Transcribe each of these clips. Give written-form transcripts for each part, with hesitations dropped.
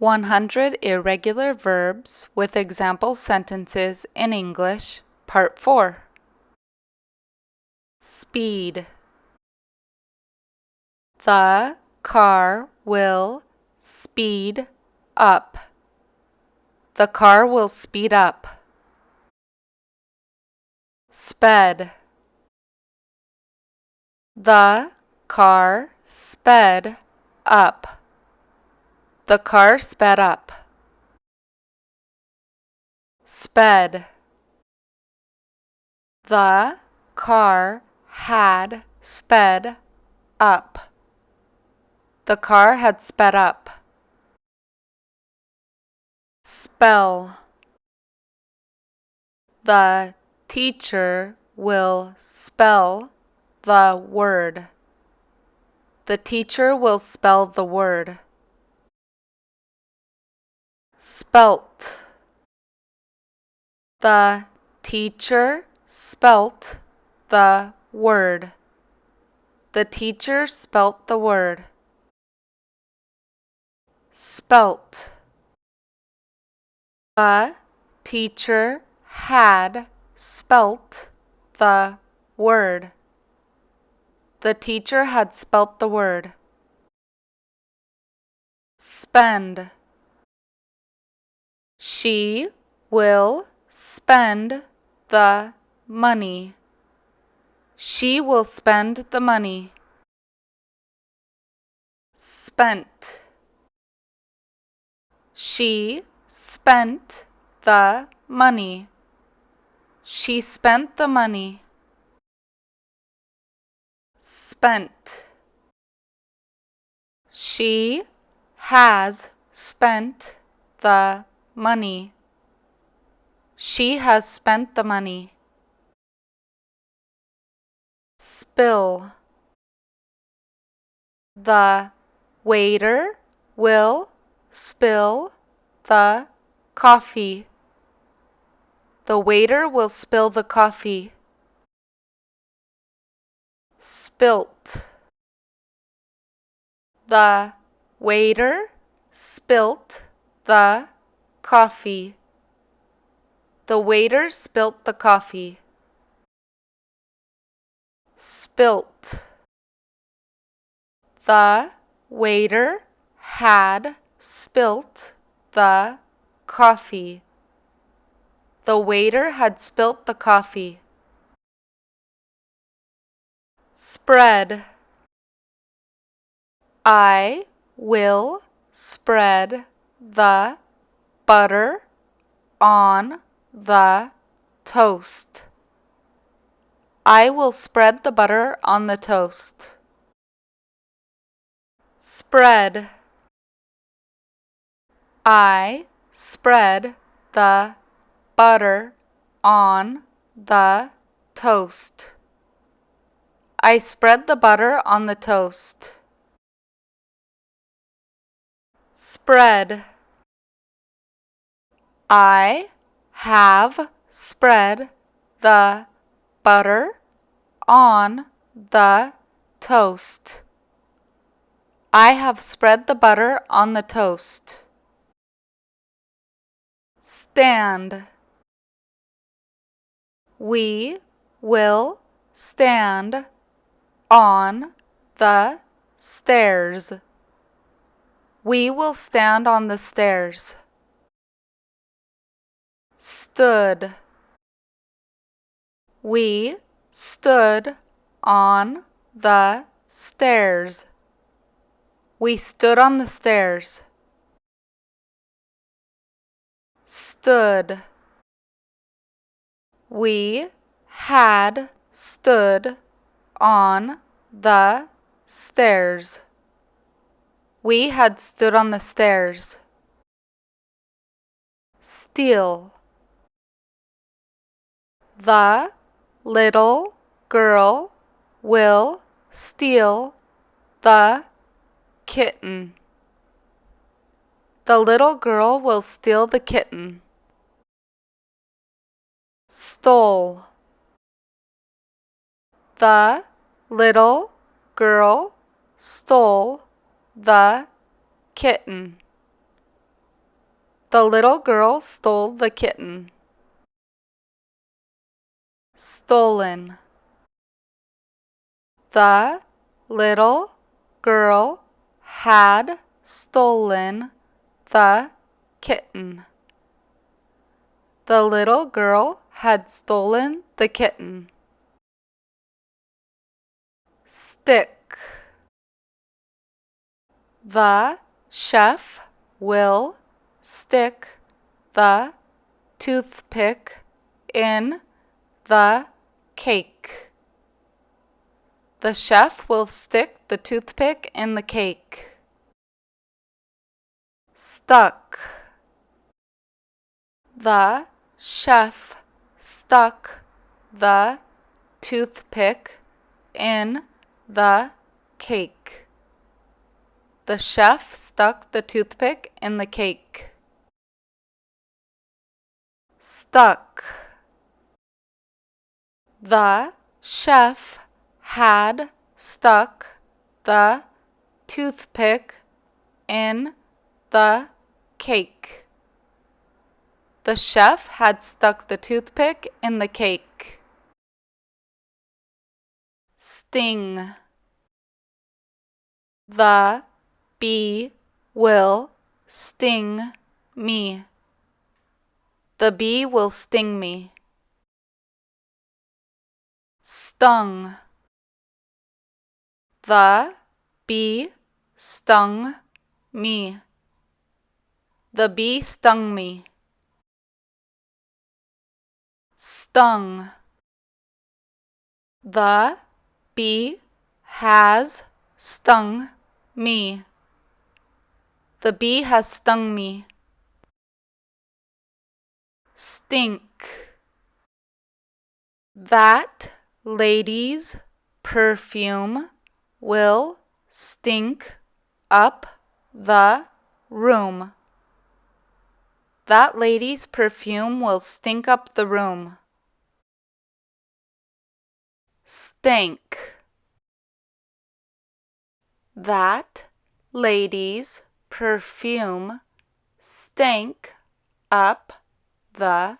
100 Irregular Verbs with Example Sentences in English, Part 4. Speed. The car will speed up. The car will speed up. Sped. The car sped up. The car sped up. Sped. The car had sped up. The car had sped up. Spell. The teacher will spell the word. The teacher will spell the word. Spelt. The teacher spelt the word. The teacher spelt the word. Spelt. The teacher had spelt the word. The teacher had spelt the word. Spend. She will spend the money. She will spend the money. Spent. She spent the money. She spent the money. Spent. She has spent the money. She has spent the money. Spill. The waiter will spill the coffee. The waiter will spill the coffee. Spilt. The waiter spilt the coffee. The waiter spilt the coffee. Spilt. The waiter had spilt the coffee. The waiter had spilt the coffee. Spread. I will spread the butter on the toast. I will spread the butter on the toast. Spread. I spread the butter on the toast. I spread the butter on the toast. Spread. I have spread the butter on the toast. I have spread the butter on the toast. Stand. We will stand on the stairs. We will stand on the stairs. Stood. We stood on the stairs. We stood on the stairs. Stood. We had stood on the stairs. We had stood on the stairs. Steal. The little girl will steal the kitten. The little girl will steal the kitten. Stole. The little girl stole the kitten. The little girl stole the kitten. Stolen. The little girl had stolen the kitten. The little girl had stolen the kitten. Stick. The chef will stick the toothpick in the cake. The chef will stick the toothpick in the cake. Stuck. The chef stuck the toothpick in the cake. The chef stuck the toothpick in the cake. Stuck. The chef had stuck the toothpick in the cake. The chef had stuck the toothpick in the cake. Sting. The bee will sting me. The bee will sting me. Stung. The bee stung me. The bee stung me. Stung. The bee has stung me. The bee has stung me. Stink. That lady's perfume will stink up the room. That lady's perfume will stink up the room. Stank. That lady's perfume stank up the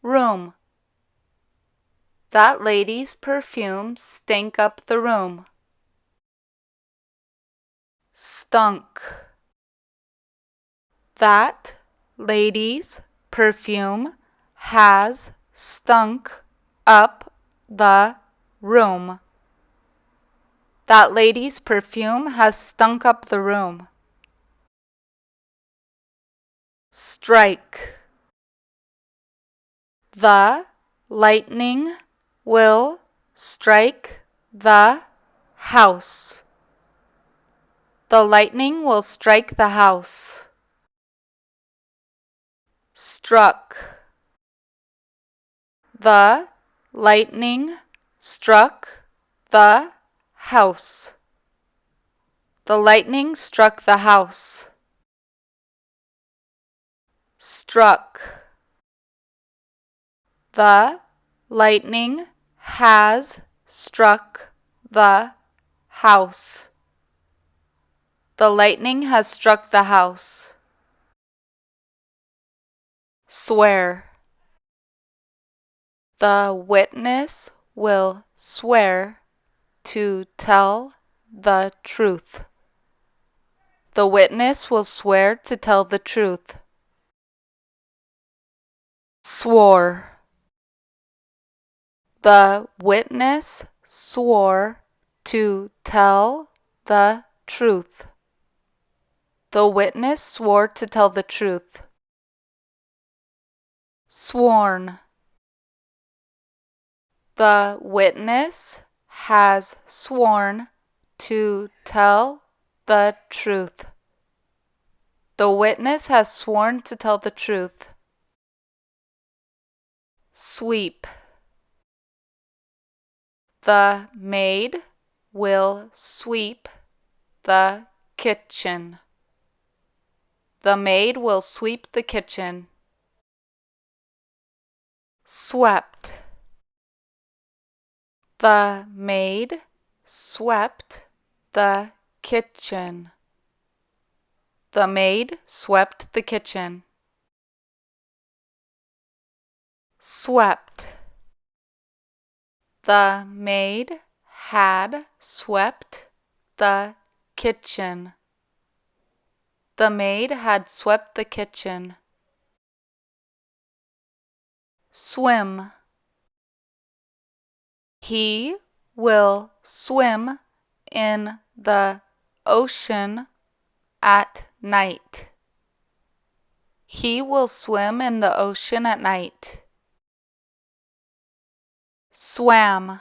room. That lady's perfume stank up the room. Stunk. That lady's perfume has stunk up the room. That lady's perfume has stunk up the room. Strike. The lightning will strike the house. The lightning will strike the house. Struck. The lightning struck the house. The lightning struck the house. Struck. The lightning has struck the house. The lightning has struck the house. Swear. The witness will swear to tell the truth. The witness will swear to tell the truth. Swore. The witness swore to tell the truth. The witness swore to tell the truth. Sworn. The witness has sworn to tell the truth. The witness has sworn to tell the truth. Sweep. The maid will sweep the kitchen. The maid will sweep the kitchen. Swept. The maid swept the kitchen. The maid swept the kitchen. swept. The maid had swept the kitchen. The maid had swept the kitchen. Swim. He will swim in the ocean at night. He will swim in the ocean at night. Swam.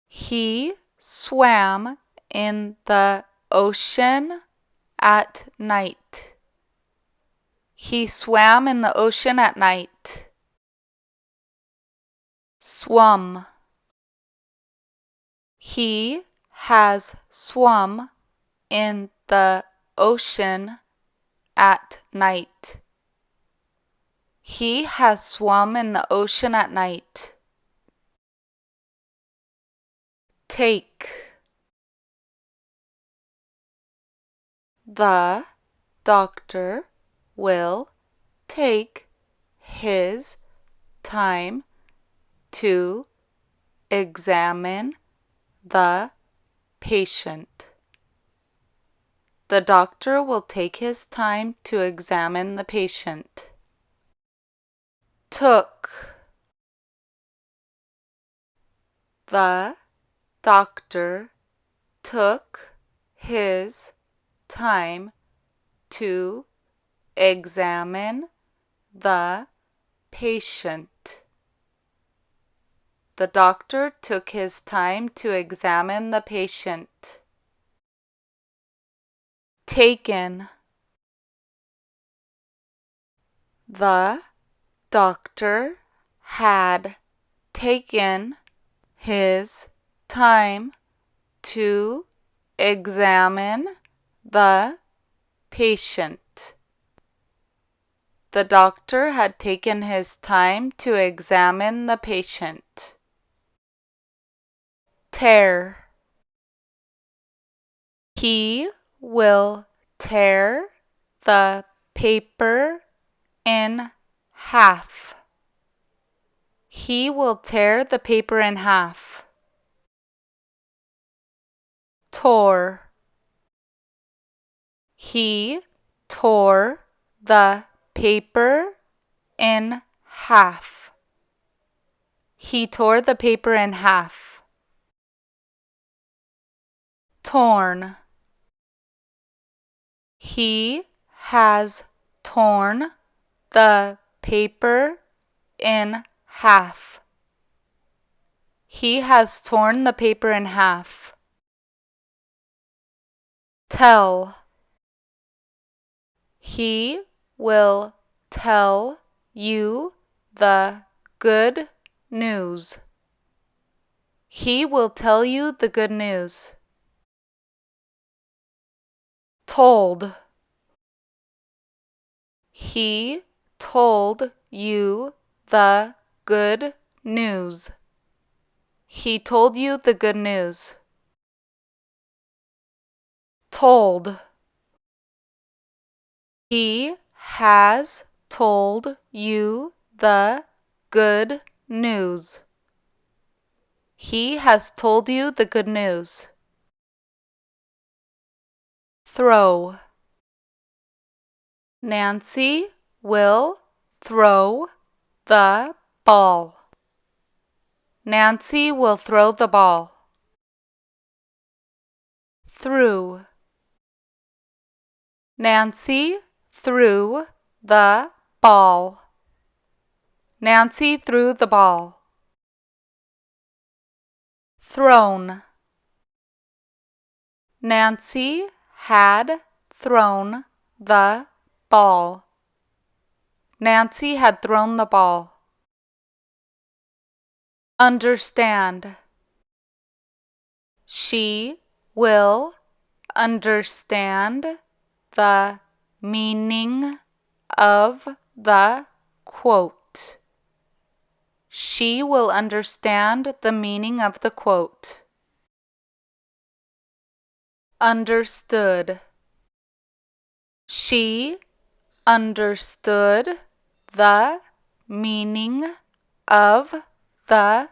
He swam in the ocean at night. He swam in the ocean at night. Swum. He has swum in the ocean at night. He has swum in the ocean at night. Take. The doctor will take his time to examine the patient. The doctor will take his time to examine the patient. Took. The doctor took his time to examine the patient. The doctor took his time to examine the patient. Taken. The doctor had taken his time to examine the patient. The doctor had taken his time to examine the patient. Tear. He will tear the paper in half. He will tear the paper in half. Tore. He tore the paper in half. He tore the paper in half. Torn. He has torn the paper in half. He has torn the paper in half. Tell. He will tell you the good news. He will tell you the good news. Told. He told you the good news. He told you the good news. Told. He has told you the good news. He has told you the good news. Throw. Nancy will throw the ball. Nancy will throw the ball. Threw. Nancy threw the ball. Nancy threw the ball. Thrown. Nancy had thrown the ball. Nancy had thrown the ball. Understand. She will understand the meaning of the quote. She will understand the meaning of the quote. Understood. She understood the meaning of the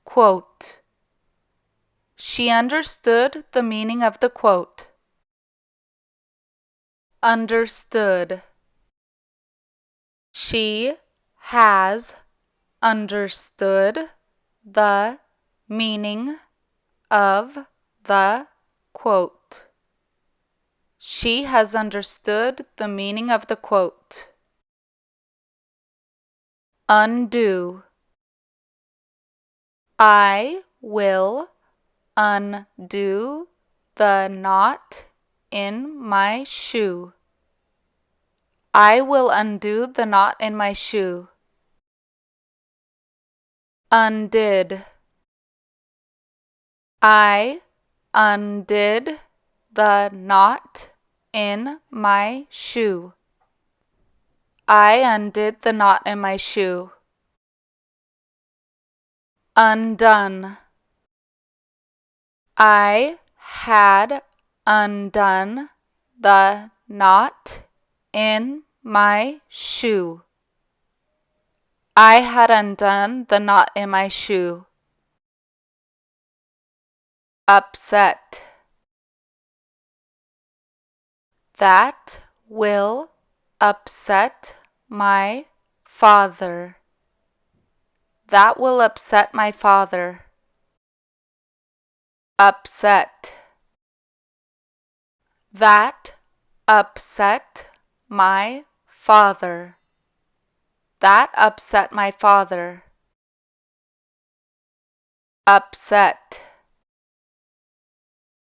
quote. She understood the meaning of the quote. Understood. She has understood the meaning of the quote. She has understood the meaning of the quote. Undo. I will undo the knot in my shoe. I will undo the knot in my shoe. Undid. I undid the knot in my shoe. I undid the knot in my shoe. Undone. I had undone the knot in my shoe. I had undone the knot in my shoe. Upset. That will upset my father. That will upset my father. Upset. That upset my father. That upset my father. Upset.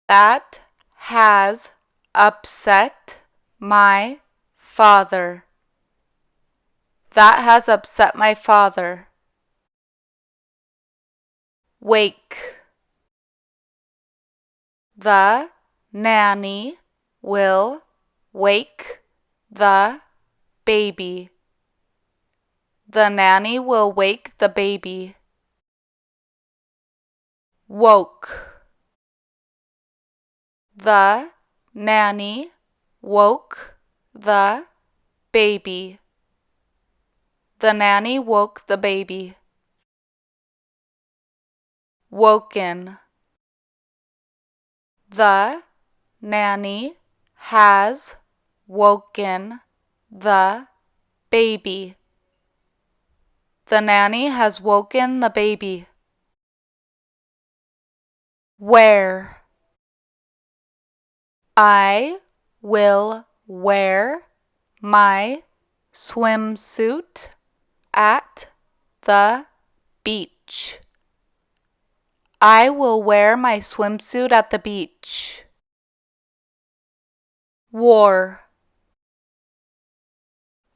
That has upset my father. That has upset my father. Wake. The nanny will wake the baby. The nanny will wake the baby. Woke. The nanny woke the baby. The nanny woke the baby. Woken. The nanny has woken the baby. The nanny has woken the baby. Wear. I will wear my swimsuit at the beach. I will wear my swimsuit at the beach. Wore.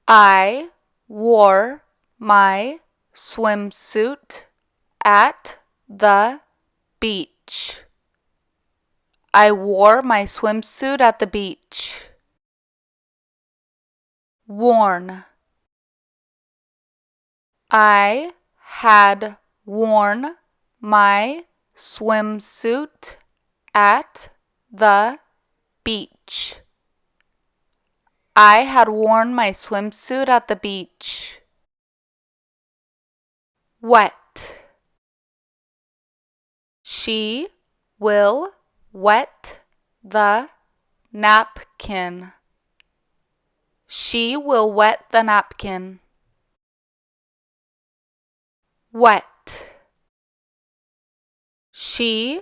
I wore my swimsuit at the beach. I wore my swimsuit at the beach. Worn. I had worn my swimsuit at the beach. I had worn my swimsuit at the beach. Wet. She will wet the napkin. She will wet the napkin. Wet. She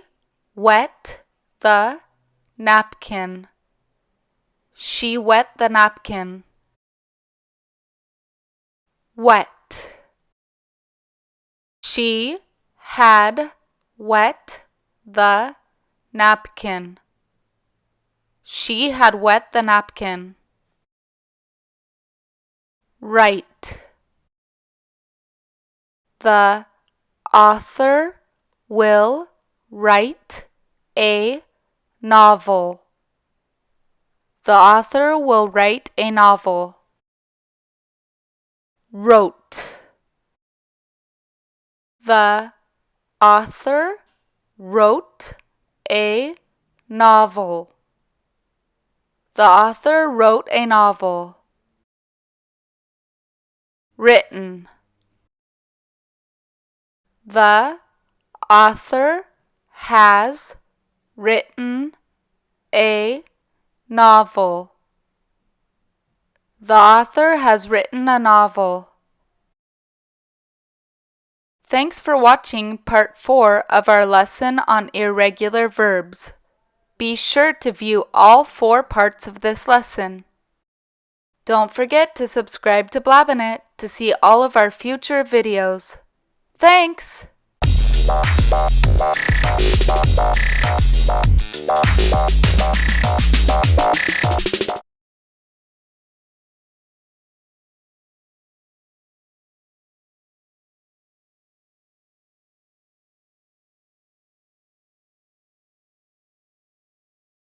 wet the napkin. She wet the napkin. Wet. She had wet the napkin. She had wet the napkin. Write. The author will write a novel. The author will write a novel. Wrote. The author wrote a novel. The author wrote a novel. Written. The author has written a novel. The author has written a novel. Thanks for watching part 4 of our lesson on irregular verbs. Be sure to view all 4 parts of this lesson. Don't forget to subscribe to Blabbernet to see all of our future videos. Thanks!